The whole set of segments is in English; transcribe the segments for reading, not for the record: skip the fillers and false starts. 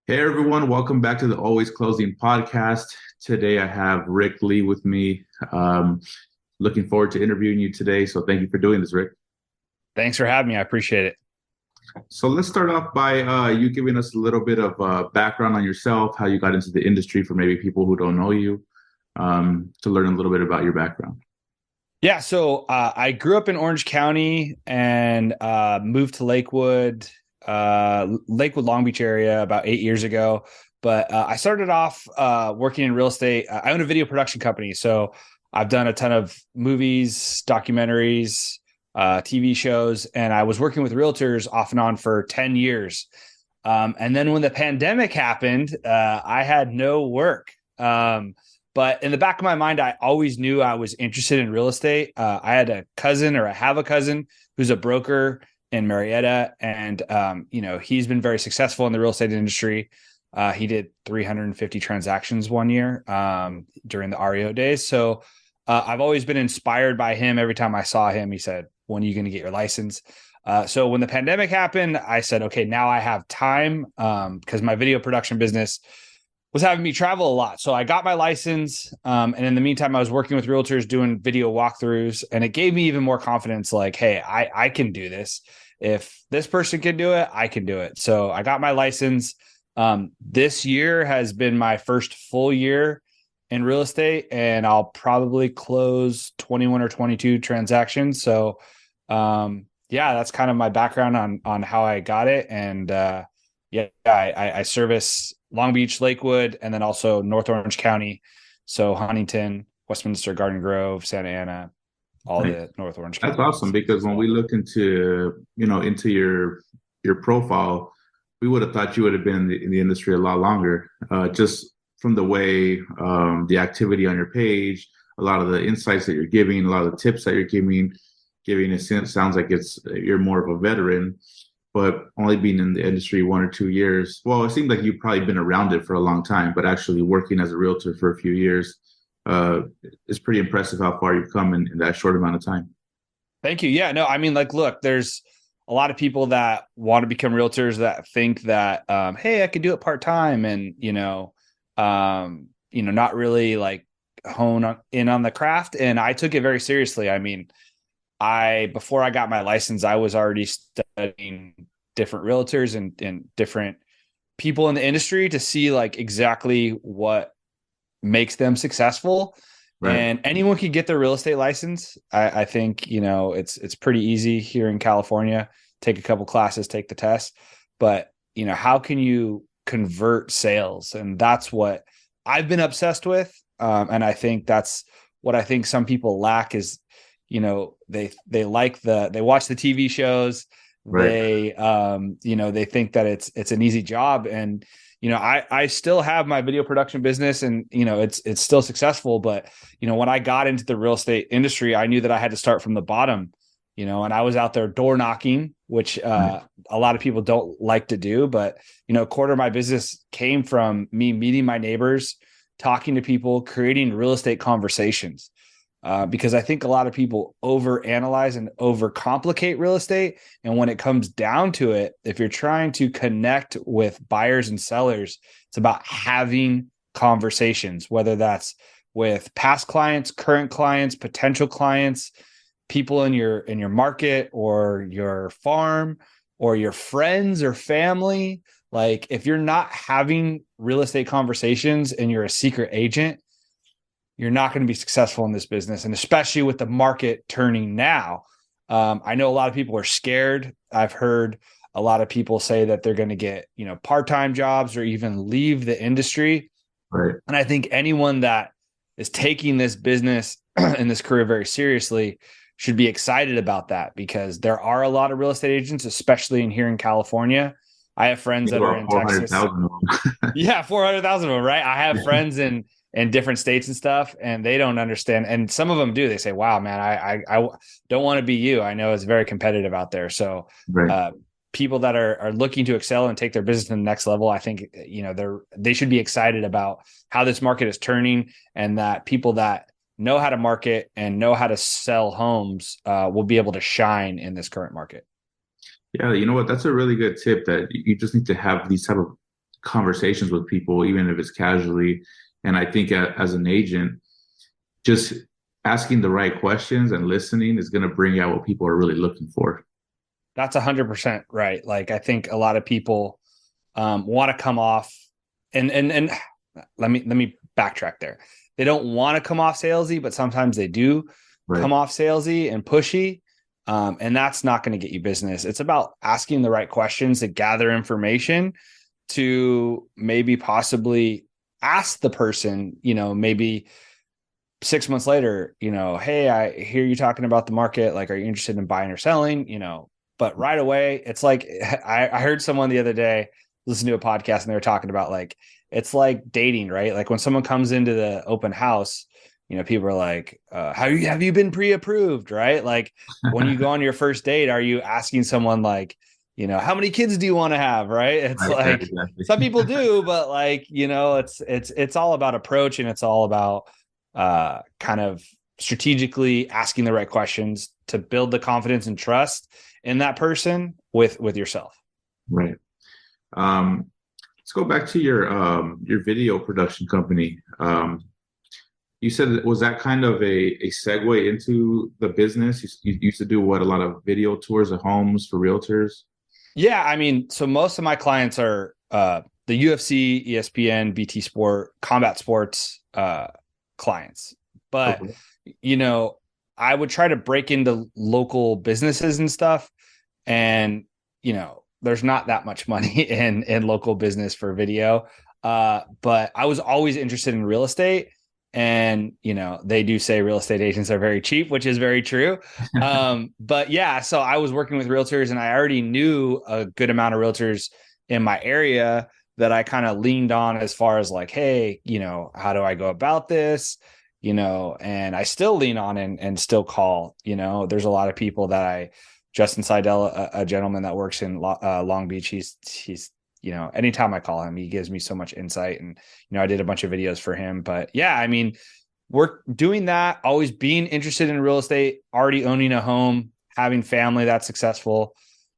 Hey everyone, welcome back to the Always Closing podcast. Today I have Rick Lee with me. Um, Looking forward to interviewing you today. So thank you for doing this, Rick. Thanks for having me. I appreciate it. So let's start off by you giving us a little bit of background on yourself, how you got into the industry for maybe people who don't know you, to learn a little bit about your background. Yeah, so I grew up in Orange County and moved to Lakewood, Long Beach area about 8 years ago. But I started off working in real estate. I own a video production company, so I've done a ton of movies, documentaries, TV shows, and I was working with realtors off and on for 10 years. And then when the pandemic happened, I had no work. But in the back of my mind, I always knew I was interested in real estate. I had a cousin, or I have a cousin, who's a broker in Marietta, and he's been very successful in the real estate industry. He did 350 transactions one year during the REO days. So I've always been inspired by him. Every time I saw him, he said, "When are you going to get your license?" So when the pandemic happened, I said, "Okay, now I have time," because my video production business was having me travel a lot. So I got my license. And in the meantime, I was working with realtors doing video walkthroughs, and it gave me even more confidence. Like, hey, I can do this. If this person can do it, I can do it. So I got my license. This year has been my first full year in real estate, and I'll probably close 21 or 22 transactions. So, yeah, that's kind of my background on how I got it. And I service Long Beach, Lakewood, and then also North Orange County. So Huntington, Westminster, Garden Grove, Santa Ana, all Nice. the North Orange That's County awesome cities because as when we well. look into your profile, we would have thought you would have been in the industry a lot longer. Just from the way the activity on your page, a lot of the insights that you're giving, a lot of the tips that you're giving it sounds like you're more of a veteran, but only being in the industry 1 or 2 years. Well, it seems like you've probably been around it for a long time, but actually working as a realtor for a few years, uh, it's pretty impressive how far you've come in that short amount of time. Thank you. Yeah, no, I mean, like, look, there's a lot of people that want to become realtors that think that, hey, I could do it part time, and not really like in on the craft. And I took it very seriously. I mean, I before I got my license, I was already studying different realtors and different people in the industry to see like exactly what makes them successful. Right. And anyone can get their real estate license. I think it's pretty easy here in California. Take a couple classes, take the test, but how can you convert sales? And that's what I've been obsessed with. And I think that's what I think some people lack is they watch the TV shows, Right. they think that it's an easy job. And I still have my video production business, and it's still successful. But when I got into the real estate industry, I knew that I had to start from the bottom. And I was out there door knocking, which Right. a lot of people don't like to do. But a quarter of my business came from me meeting my neighbors, talking to people, creating real estate conversations. Because I think a lot of people overanalyze and overcomplicate real estate. And when it comes down to it, if you're trying to connect with buyers and sellers, it's about having conversations, whether that's with past clients, current clients, potential clients, people in your market or your farm or your friends or family. Like, if you're not having real estate conversations and you're a secret agent, you're not going to be successful in this business. And especially with the market turning now, I know a lot of people are scared. I've heard a lot of people say that they're going to get, part-time jobs or even leave the industry. Right. And I think anyone that is taking this business and this career very seriously should be excited about that, because there are a lot of real estate agents, especially in here in California. I have friends Think that are about in Texas. 400,000 of them. Yeah, 400,000 of them, right? I have friends in different states and stuff, and they don't understand. And some of them do. They say, "Wow, man, I don't want to be you. I know it's very competitive out there." So, Right. people that are looking to excel and take their business to the next level, I think they should be excited about how this market is turning, and that people that know how to market and know how to sell homes will be able to shine in this current market. Yeah, you know what? That's a really good tip that you just need to have these type of conversations with people, even if it's casually. And I think as an agent, just asking the right questions and listening is going to bring out what people are really looking for. That's 100% right. Like, I think a lot of people want to come off and let me backtrack there. They don't want to come off salesy, but sometimes they do come off salesy and pushy. And that's not going to get you business. It's about asking the right questions to gather information to maybe possibly ask the person, maybe 6 months later, hey, I hear you talking about the market. Like, are you interested in buying or selling? But right away, it's like, I heard someone the other day listen to a podcast and they were talking about, like, it's like dating, right? Like when someone comes into the open house, people are like, have you been pre-approved, right? Like when you go on your first date, are you asking someone like, how many kids do you want to have? Right. It's like, exactly. Some people do, but like, it's all about approach, and it's all about kind of strategically asking the right questions to build the confidence and trust in that person with yourself. Right. Let's go back to your video production company. You said, was that kind of a segue into the business? You used to do a lot of video tours of homes for realtors? Yeah. I mean, so most of my clients are the UFC, ESPN, BT Sport, combat sports clients. But, okay. I would try to break into local businesses and stuff. And, there's not that much money in local business for video. But I was always interested in real estate. And, they do say real estate agents are very cheap, which is very true. But yeah, so I was working with realtors, and I already knew a good amount of realtors in my area that I kind of leaned on as far as like, hey, how do I go about this? And I still lean on and still call. There's a lot of people that Justin Seidel, a gentleman that works in Long Beach, he's anytime I call him, he gives me so much insight. And, I did a bunch of videos for him. But yeah, I mean, we're doing that, always being interested in real estate, already owning a home, having family that's successful.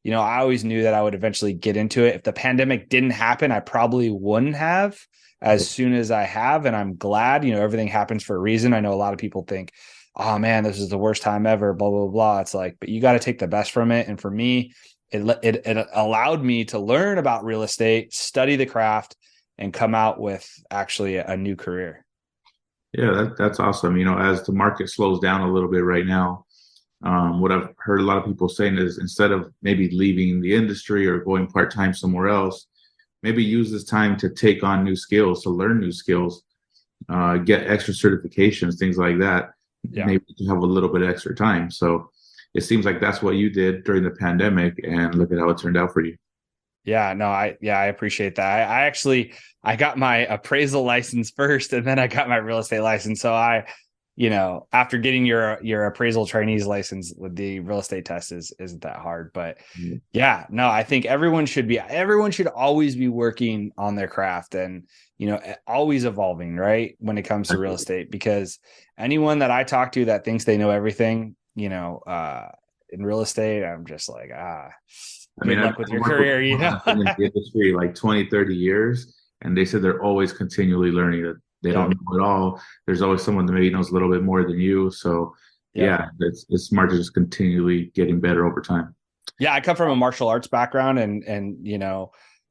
I always knew that I would eventually get into it. If the pandemic didn't happen, I probably wouldn't have as soon as I have. And I'm glad, everything happens for a reason. I know a lot of people think, oh man, this is the worst time ever, blah, blah, blah. It's like, but you got to take the best from it. And for me, it allowed me to learn about real estate, study the craft, and come out with actually a new career. Yeah, that's awesome. As the market slows down a little bit right now, what I've heard a lot of people saying is, instead of maybe leaving the industry or going part-time somewhere else, maybe use this time to take on new skills, to learn new skills, get extra certifications, things like that. Yeah. Maybe to have a little bit of extra time. So it seems like that's what you did during the pandemic, and look at how it turned out for you. Yeah, no, I appreciate that. I got my appraisal license first, and then I got my real estate license. So after getting your appraisal trainee's license, with the real estate test isn't that hard. But yeah, no, I think everyone should always be working on their craft and, always evolving, right? When it comes to real estate, because anyone that I talk to that thinks they know everything, in real estate, I'm just like, good luck with your career, in the industry like 20, 30 years. And they said they're always continually learning, that they don't know it all. There's always someone that maybe knows a little bit more than you. So yeah, it's smart to just continually getting better over time. Yeah. I come from a martial arts background and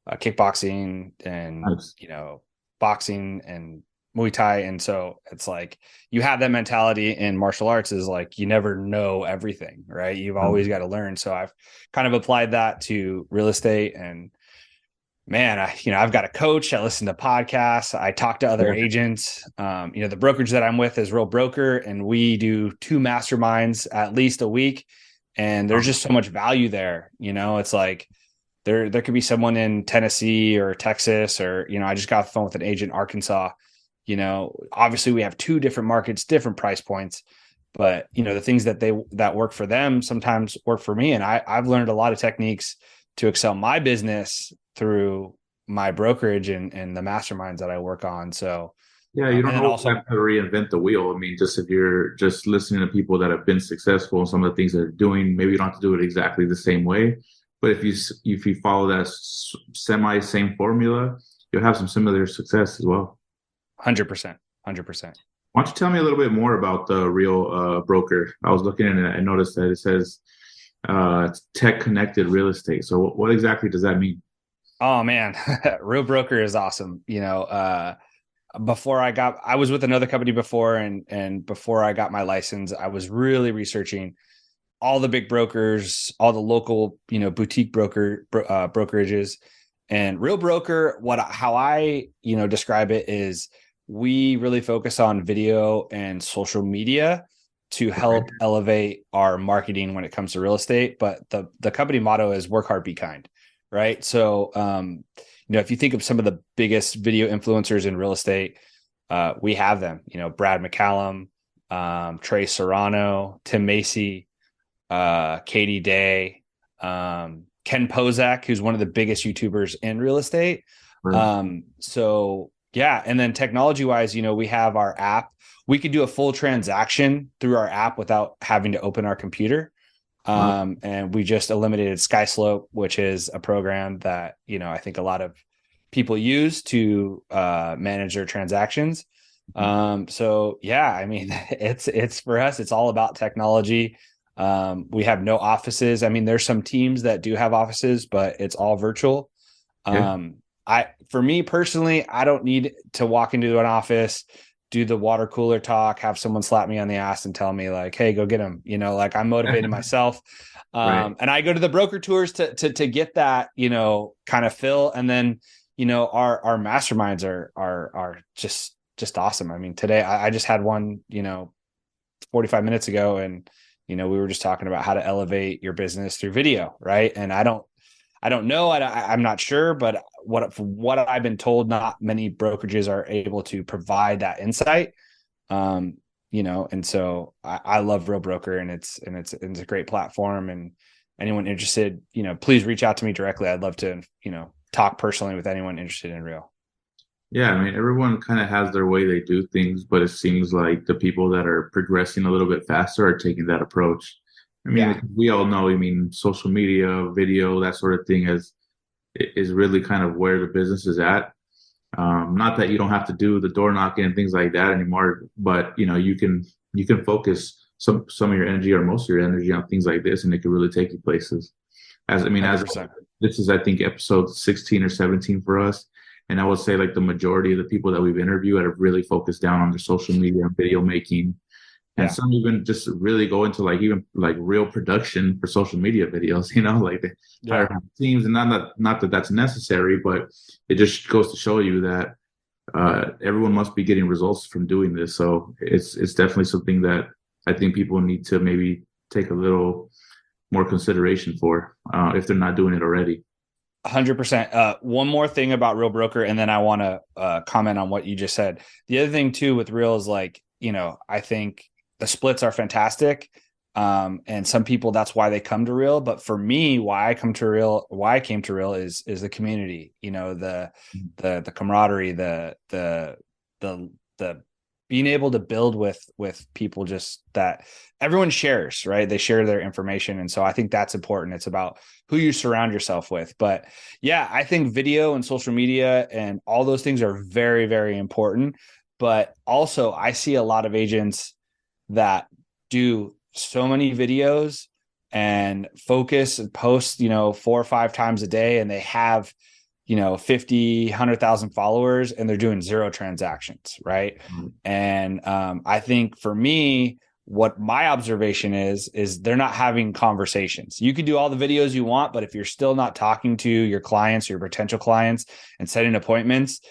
kickboxing and, nice. Boxing and Muay Thai. And so it's like, you have that mentality in martial arts, is like, you never know everything, right? You've always got to learn. So I've kind of applied that to real estate. And man, I've got a coach. I listen to podcasts. I talk to other agents. The brokerage that I'm with is Real Broker, and we do 2 masterminds at least a week. And there's just so much value there. It's like, there could be someone in Tennessee or Texas, or, I just got off the phone with an agent in Arkansas. Obviously we have 2 different markets, different price points, but the things that work for them sometimes work for me. And I've learned a lot of techniques to excel my business through my brokerage and the masterminds that I work on. So yeah, you don't always have to reinvent the wheel. I mean, just if you're just listening to people that have been successful in some of the things they're doing, maybe you don't have to do it exactly the same way. But if you follow that same formula, you'll have some similar success as well. 100%. 100%. Why don't you tell me a little bit more about the Real Broker? I was looking at it and I noticed that it says it's tech connected real estate. So what exactly does that mean? Oh man, Real Broker is awesome. I was with another company before, and before I got my license, I was really researching all the big brokers, all the local, boutique brokerages. And Real Broker, how I, describe it is we really focus on video and social media to help elevate our marketing when it comes to real estate. But the company motto is work hard, be kind, right? So, if you think of some of the biggest video influencers in real estate, we have them, Brad McCallum, Trey Serrano, Tim Macy, Katie Day, Ken Pozak, who's one of the biggest YouTubers in real estate. So yeah. And then technology wise, we have our app. We could do a full transaction through our app without having to open our computer. And we just eliminated SkySlope, which is a program that, I think a lot of people use to manage their transactions. So yeah, I mean, it's for us, it's all about technology. We have no offices. I mean, there's some teams that do have offices, but it's all virtual. For me personally, I don't need to walk into an office, do the water cooler talk, have someone slap me on the ass and tell me like, hey, go get them. Like I'm motivated myself. And I go to the broker tours to get that, kind of fill. And then, our masterminds are just awesome. I mean, today I just had one, 45 minutes ago, and we were just talking about how to elevate your business through video, right? And I don't know, I'm not sure, but what I've been told, not many brokerages are able to provide that insight. And so I love Real Broker, and it's a great platform. And anyone interested, please reach out to me directly. I'd love to, talk personally with anyone interested in Real. Yeah, I mean, everyone kind of has their way they do things, but it seems like the people that are progressing a little bit faster are taking that approach. I mean, we all know, social media, video, that sort of thing is really kind of where the business is at. Not that you don't have to do the door knocking and things like that anymore, but you can focus some of your energy or most of your energy on things like this, and it can really take you places. As this is, I think, episode 16 or 17 for us. And I would say like the majority of the people that we've interviewed have really focused down on their social media and video making. And some even just really go into even real production for social media videos, like they hire teams, and not that that's necessary, but it just goes to show you that everyone must be getting results from doing this. So it's definitely something that I think people need to maybe take a little more consideration for if they're not doing it already. 100%. One more thing about Real Broker, and then I want to comment on what you just said. The other thing too with Real is I think the splits are fantastic. And some people, that's why they come to Real. But for me, why I came to Real is the community, the camaraderie, the being able to build with people, just that everyone shares, right? They share their information. And so I think that's important. It's about who you surround yourself with. But yeah, I think video and social media and all those things are very, very important. But also I see a lot of agents that do so many videos and focus and post, 4 or 5 times a day, and they have 50, 100,000 followers, and they're doing 0 transactions. Right. And I think for me, what my observation is they're not having conversations. You can do all the videos you want, but if you're still not talking to your clients, your potential clients, and setting appointments,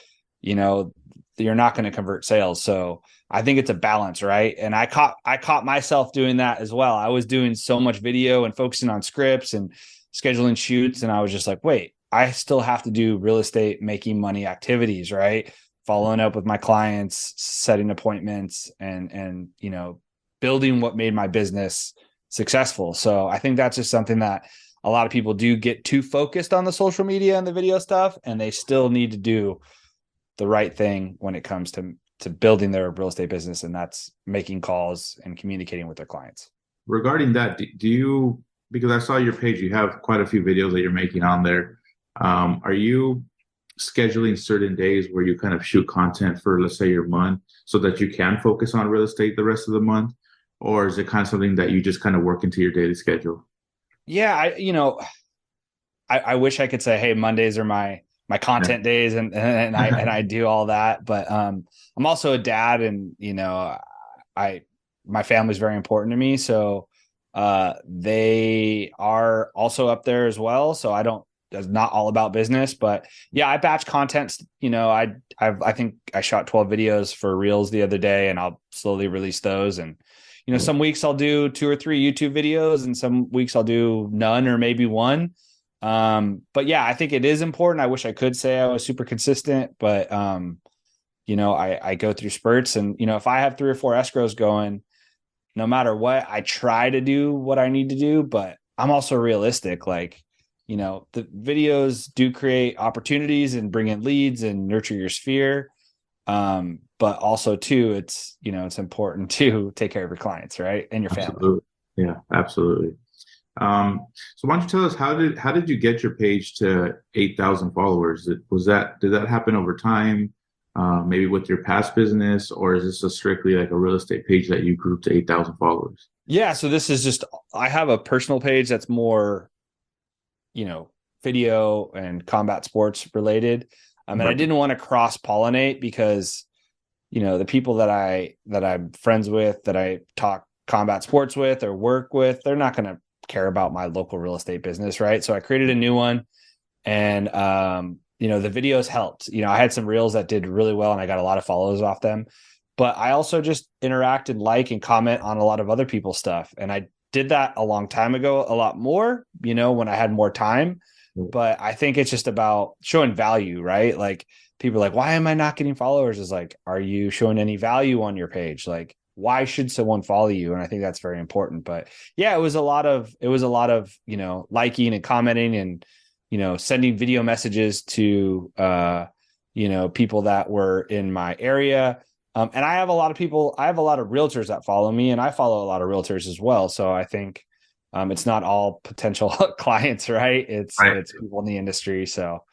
you're not going to convert sales. So I think it's a balance, right? And I caught myself doing that as well. I was doing so much video and focusing on scripts and scheduling shoots, and I was just like, wait, I still have to do real estate making money activities, right? Following up with my clients, setting appointments, and building what made my business successful. So I think that's just something that a lot of people do get too focused on the social media and the video stuff, and they still need to do the right thing when it comes to building their real estate business, and that's making calls and communicating with their clients. Regarding that, do you, because I saw your page, you have quite a few videos that you're making on there. Are you scheduling certain days where you kind of shoot content for, let's say, your month so that you can focus on real estate the rest of the month? Or is it kind of something that you just kind of work into your daily schedule? Yeah, I wish I could say, hey, Mondays are my Yeah, content days, and I do all that. But I'm also a dad, and I my family's very important to me. So they are also up there as well. So I don't, it's not all about business, but yeah, I batch content. I think I shot 12 videos for Reels the other day, and I'll slowly release those. And some weeks I'll do 2 or 3 YouTube videos, and some weeks I'll do none or maybe one. But yeah, I think it is important. I wish I could say I was super consistent, but I go through spurts, and if I have 3 or 4 escrows going, no matter what, I try to do what I need to do, but I'm also realistic. Like, the videos do create opportunities and bring in leads and nurture your sphere. But also too, it's important to take care of your clients, right? And your family. absolutely. Yeah, absolutely. So why don't you tell us how did you get your page to 8,000 followers? Did that happen over time? Maybe with your past business, or is this a strictly like a real estate page that you grew to 8,000 followers? Yeah. So this is just, I have a personal page that's more, video and combat sports related. And I Right. didn't want to cross pollinate because, the people that I'm friends with, that I talk combat sports with or work with, they're not going to care about my local real estate business. Right. So I created a new one, and, the videos helped. I had some reels that did really well, and I got a lot of follows off them, but I also just interact and like and comment on a lot of other people's stuff. And I did that a long time ago, a lot more, when I had more time. But I think it's just about showing value, right? Like, people are like, why am I not getting followers? Is like, are you showing any value on your page? Like, why should someone follow you? And I think that's very important. But yeah, it was a lot of liking and commenting, and sending video messages to people that were in my area. And I have a lot of realtors that follow me, and I follow a lot of realtors as well. So I think it's not all potential clients, right? Right. It's people in the industry. So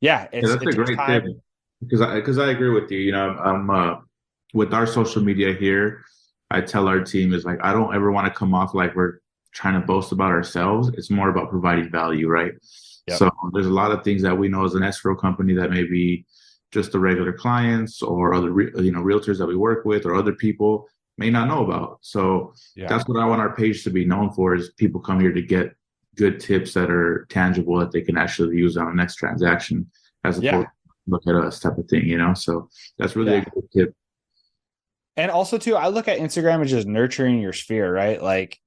yeah, Yeah, it that's a takes great tip time. because I agree with you. I'm with our social media here. I tell our team is like I don't ever want to come off like we're trying to boast about ourselves. It's more about providing value, right? Yep. So there's a lot of things that we know as an escrow company that maybe just the regular clients or other realtors that we work with or other people may not know about. So Yeah. that's what I want our page to be known for is people come here to get good tips that are tangible that they can actually use on the next transaction as opposed Yeah. to look at us type of thing. So that's really a Yeah. good tip. And also too, I look at Instagram as just nurturing your sphere, right? Like,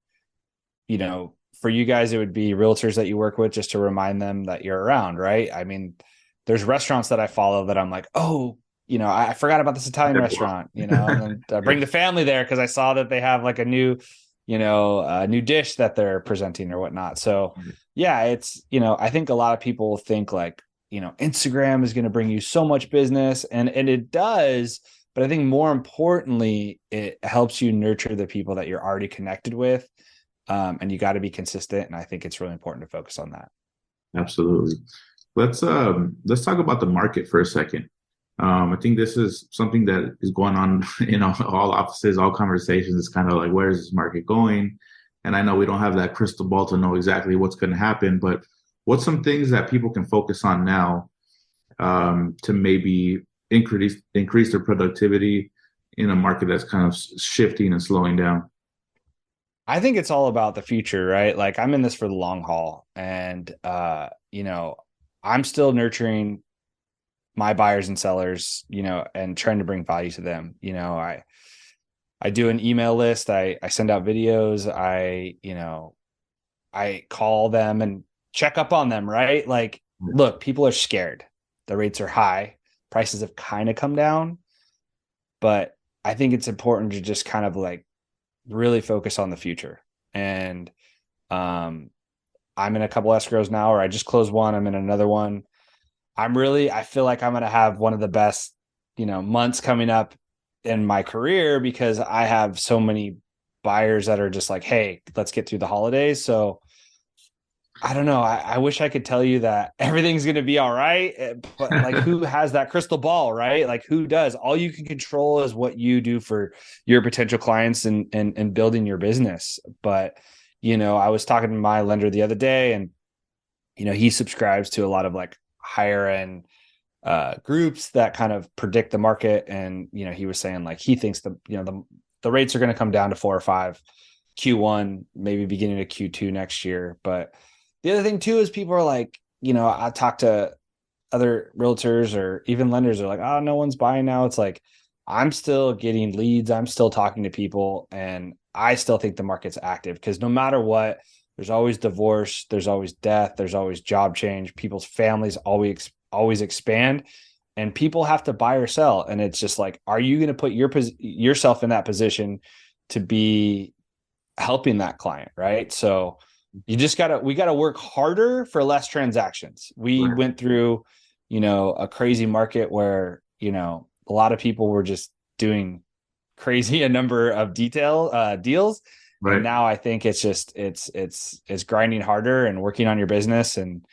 for you guys, it would be realtors that you work with, just to remind them that you're around, right? I mean, there's restaurants that I follow that I'm like, oh, I forgot about this Italian restaurant, and then I bring the family there because I saw that they have like a new, new dish that they're presenting or whatnot. So yeah, it's, I think a lot of people think like, Instagram is going to bring you so much business, and it does. But I think more importantly, it helps you nurture the people that you're already connected with. And you got to be consistent. And I think it's really important to focus on that. Absolutely. Let's talk about the market for a second. I think this is something that is going on in all offices, all conversations. It's kind of like, where is this market going? And I know we don't have that crystal ball to know exactly what's going to happen, but what's some things that people can focus on now to maybe increase their productivity in a market that's kind of shifting and slowing down? I think it's all about the future, right? Like, I'm in this for the long haul, and I'm still nurturing my buyers and sellers, and trying to bring value to them. I do an email list. I send out videos. I call them and check up on them, right? Like, look, people are scared. The rates are high. Prices have kind of come down, but I think it's important to just kind of like really focus on the future. And I'm in a couple escrows now, or I just closed one. I'm in another one. I feel like I'm going to have one of the best, months coming up in my career, because I have so many buyers that are just like, hey, let's get through the holidays. So I don't know. I wish I could tell you that everything's going to be all right, but like, who has that crystal ball, right? Like, who does? All you can control is what you do for your potential clients and building your business. But, I was talking to my lender the other day, and, he subscribes to a lot of like higher end groups that kind of predict the market. And, he was saying like, he thinks the rates are going to come down to 4 or 5 Q1, maybe beginning of Q2 next year. But the other thing too is people are like, I talk to other realtors or even lenders are like, oh, no one's buying now. It's like, I'm still getting leads. I'm still talking to people, and I still think the market's active because no matter what, there's always divorce, there's always death, there's always job change. People's families always expand, and people have to buy or sell. And it's just like, are you going to put yourself in that position to be helping that client, right? So we gotta work harder for less transactions. We Right. went through, a crazy market where, a lot of people were just doing crazy a number of deals. And Right. now I think it's just, it's grinding harder and working on your business and,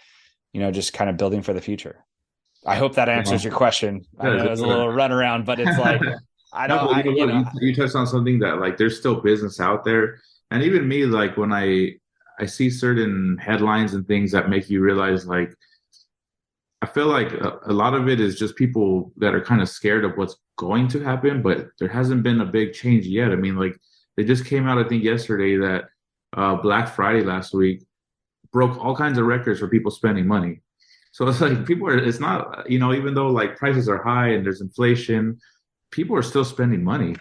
just kind of building for the future. I hope that Yeah. answers your question. I Yeah, know it's a little runaround, but it's like, I no, don't, but you I, know what? You touched on something that like there's still business out there, and even me, like when I see certain headlines and things that make you realize, like I feel like a lot of it is just people that are kind of scared of what's going to happen, but there hasn't been a big change yet. I mean, like they just came out, I think yesterday that Black Friday last week broke all kinds of records for people spending money. So it's like people are, it's not, even though like prices are high and there's inflation, people are still spending money.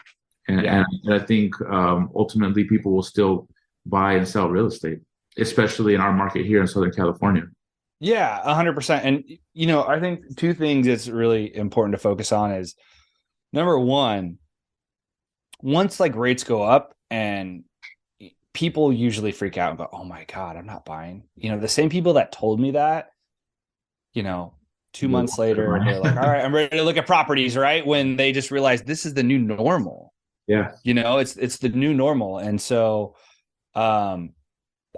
yeah. And I think ultimately people will still buy and sell real estate, especially in our market here in Southern California. Yeah, 100%. And I think two things it's really important to focus on is number one, once like rates go up and people usually freak out and go, "Oh my God, I'm not buying." The same people that told me that, you know, 2 months later, they're like, "All right, I'm ready to look at properties," right? When they just realize this is the new normal. Yeah, It's the new normal. And so um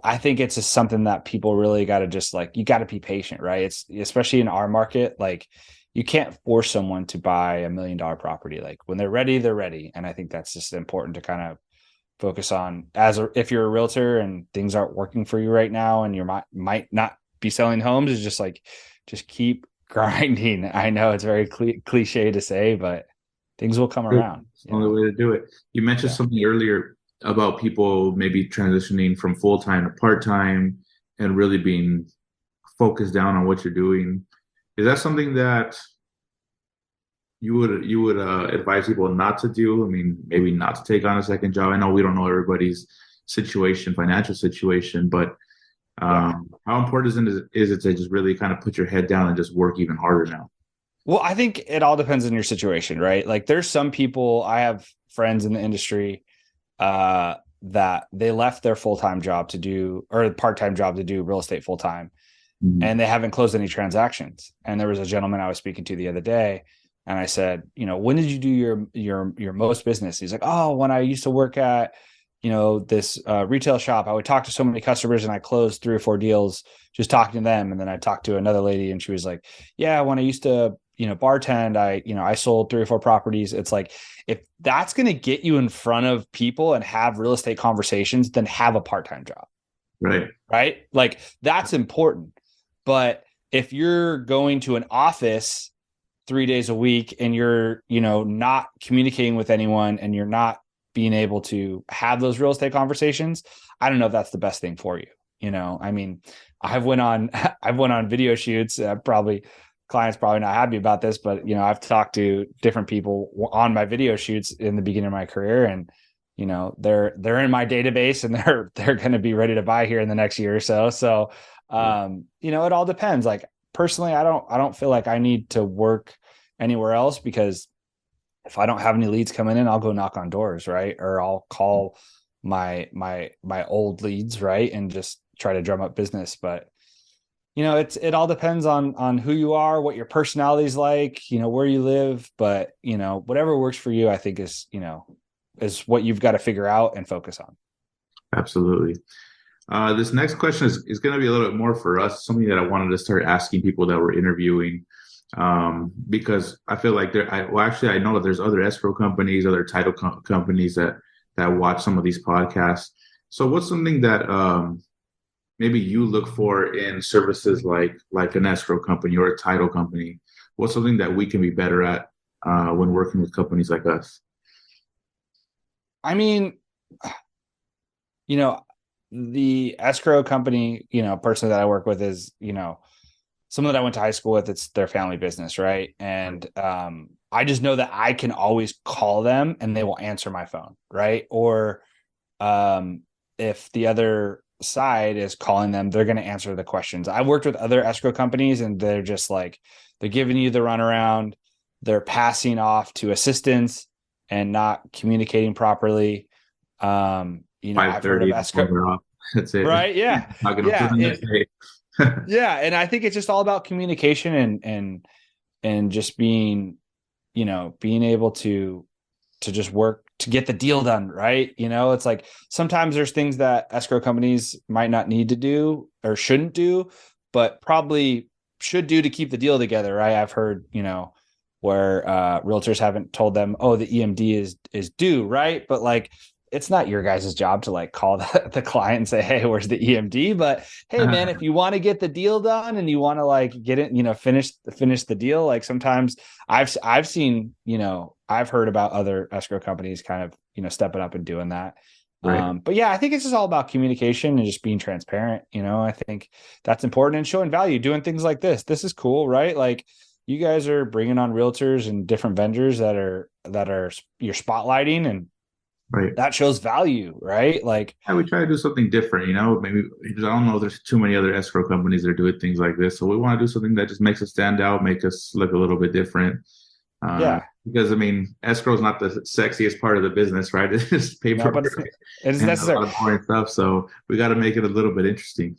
I think it's just something that people really got to just like, you got to be patient, right? It's especially in our market, like you can't force someone to buy $1 million property. Like when they're ready, they're ready. And I think that's just important to kind of focus on if you're a realtor and things aren't working for you right now and you might not be selling homes, is just like, just keep grinding. I know it's very cliche to say, but things will come around, it's the only way to do it. You mentioned Yeah. something earlier about people maybe transitioning from full time to part time and really being focused down on what you're doing. Is that something that you would advise people not to do? I mean, maybe not to take on a second job. I know we don't know everybody's situation, financial situation, but Yeah. how important is it to just really kind of put your head down and just work even harder now? Well, I think it all depends on your situation, right? Like there's some people, I have friends in the industry that they left their full-time job to do, or part-time job to do real estate full-time, Mhm. and they haven't closed any transactions. And there was a gentleman I was speaking to the other day, and I said, when did you do your most business? He's like, oh, when I used to work at, this retail shop, I would talk to so many customers and I closed 3 or 4 deals just talking to them. And then I talked to another lady and she was like, yeah, when I used to, bartend, I sold 3 or 4 properties. It's like, if that's going to get you in front of people and have real estate conversations, then have a part-time job, Right. right? Like that's important. But if you're going to an office 3 days a week and you're, not communicating with anyone and you're not being able to have those real estate conversations, I don't know if that's the best thing for you. I mean, I've went on, I've went on video shoots, probably clients probably not happy about this, but I've talked to different people on my video shoots in the beginning of my career, and they're in my database and they're going to be ready to buy here in the next year or so. So it all depends. Like personally, I don't feel like I need to work anywhere else, because if I don't have any leads coming in, I'll go knock on doors, right? Or I'll call my old leads, right? And just try to drum up business. But it all depends on who you are, what your personality's like, where you live. But whatever works for you, I think is what you've got to figure out and focus on. Absolutely. This next question is going to be a little bit more for us, something that I wanted to start asking people that we're interviewing, because I feel like actually, I know that there's other escrow companies, other title companies that watch some of these podcasts. So, what's something that maybe you look for in services like an escrow company or a title company? What's something that we can be better at when working with companies like us? I mean, you know, the escrow company, person that I work with is, someone that I went to high school with. It's their family business, right? And I just know that I can always call them and they will answer my phone, right? Or if the other side is calling them, they're going to answer the questions. I've worked with other escrow companies and they're just like, they're giving you the runaround, they're passing off to assistants and not communicating properly. I've heard of 5:30, escrow, we're off. That's it. right? Yeah. Talking up to Yeah. the next day. Yeah. And I think it's just all about communication and just being, being able to just work to get the deal done, right? It's like sometimes there's things that escrow companies might not need to do or shouldn't do, but probably should do to keep the deal together, right? I've heard, where realtors haven't told them, oh, the EMD is due, right? But like it's not your guys' job to like call the client and say, hey, where's the EMD? But hey, man, if you want to get the deal done and you want to like get it, finish the deal, like sometimes I've seen, I've heard about other escrow companies kind of, stepping up and doing that. Right. But yeah, I think it's just all about communication and just being transparent. I think that's important and showing value, doing things like this. This is cool, right? Like you guys are bringing on realtors and different vendors that are you're spotlighting, and Right. that shows value, right? Like, Yeah, we try to do something different, maybe because I don't know, there's too many other escrow companies that are doing things like this. So we want to do something that just makes us stand out, make us look a little bit different. yeah, Because I mean, escrow is not the sexiest part of the business, right? It's just no, paperwork but it's and a necessary lot of boring stuff. So we got to make it a little bit interesting.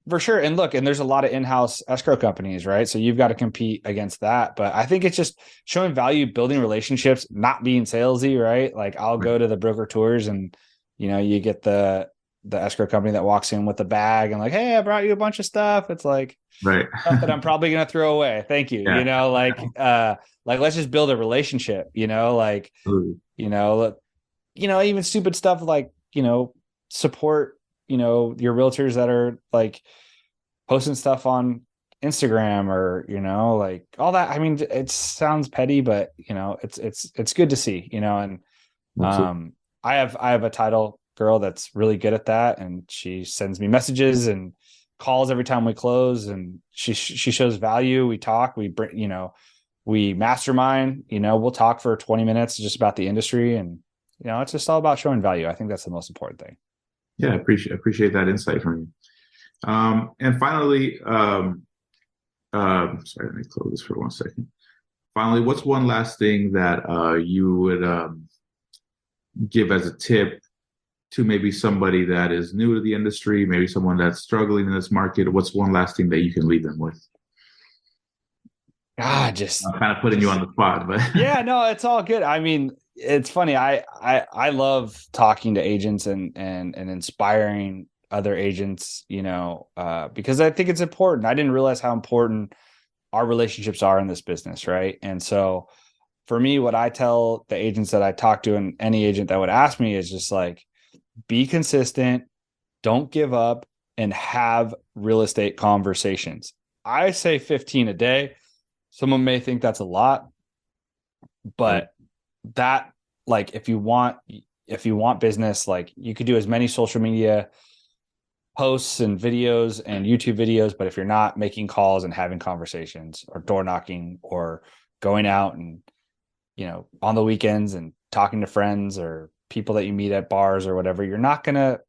for sure. And look, and there's a lot of in-house escrow companies, right? So you've got to compete against that. But I think it's just showing value, building relationships, not being salesy, right? Like I'll go to the broker tours and, you get the escrow company that walks in with the bag and like, hey, I brought you a bunch of stuff. It's like Right. stuff that I'm probably gonna throw away. Thank you. Yeah. Like let's just build a relationship, like, Absolutely. even stupid stuff like, support, your realtors that are like posting stuff on Instagram or, like all that. I mean, it sounds petty, but it's good to see, and Absolutely. I have a title girl that's really good at that, and she sends me messages and calls every time we close, and she shows value. We talk, we bring, we mastermind, we'll talk for 20 minutes just about the industry, and it's just all about showing value. I think that's the most important thing. Yeah, appreciate that insight from you. And finally, sorry, let me close this for 1 second. Finally, what's one last thing that you would give as a tip to maybe somebody that is new to the industry, maybe someone that's struggling in this market? What's one last thing that you can leave them with? Just I'm kind of putting you on the spot, but yeah, no, it's all good. I mean, it's funny. I love talking to agents and inspiring other agents, because I think it's important. I didn't realize how important our relationships are in this business, right? And so for me, what I tell the agents that I talk to, and any agent that would ask me, is just like, be consistent, don't give up, and have real estate conversations. I say 15 a day. Someone may think that's a lot, but that, like, if you want business, like, you could do as many social media posts and videos and YouTube videos, but if you're not making calls and having conversations or door knocking or going out and, on the weekends and talking to friends or people that you meet at bars or whatever, you're not going to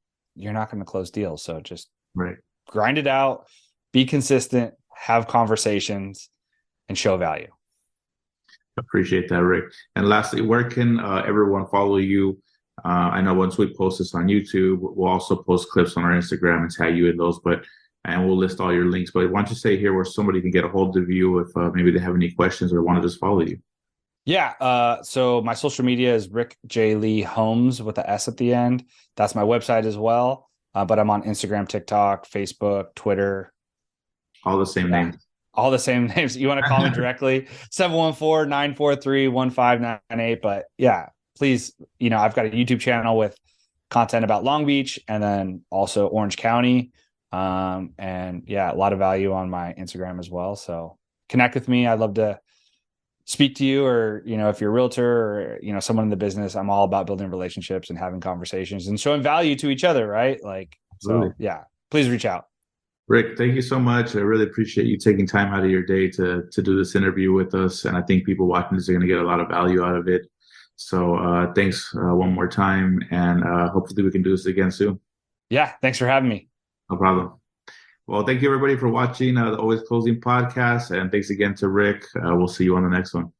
close deals. So just right. grind it out, be consistent, have conversations, and show value. Appreciate that, Rick. And lastly, where can everyone follow you? I know once we post this on YouTube, we'll also post clips on our Instagram and tag you in those, and we'll list all your links. But why don't you say here where somebody can get a hold of you if maybe they have any questions or want to just follow you? Yeah. So my social media is Rick J. Lee Homes with the S at the end. That's my website as well. but I'm on Instagram, TikTok, Facebook, Twitter. All the same Yeah. names. All the same names. You want to call me directly, 714-943-1598. But yeah, please, I've got a YouTube channel with content about Long Beach and then also Orange County. And yeah, a lot of value on my Instagram as well. So connect with me. I'd love to speak to you, or, if you're a realtor or, someone in the business. I'm all about building relationships and having conversations and showing value to each other. Right. So yeah, please reach out. Rick, thank you so much. I really appreciate you taking time out of your day to do this interview with us. And I think people watching this are going to get a lot of value out of it. So thanks one more time. And hopefully we can do this again soon. Yeah. Thanks for having me. No problem. Well, thank you everybody for watching the Always Closing podcast. And thanks again to Rick. We'll see you on the next one.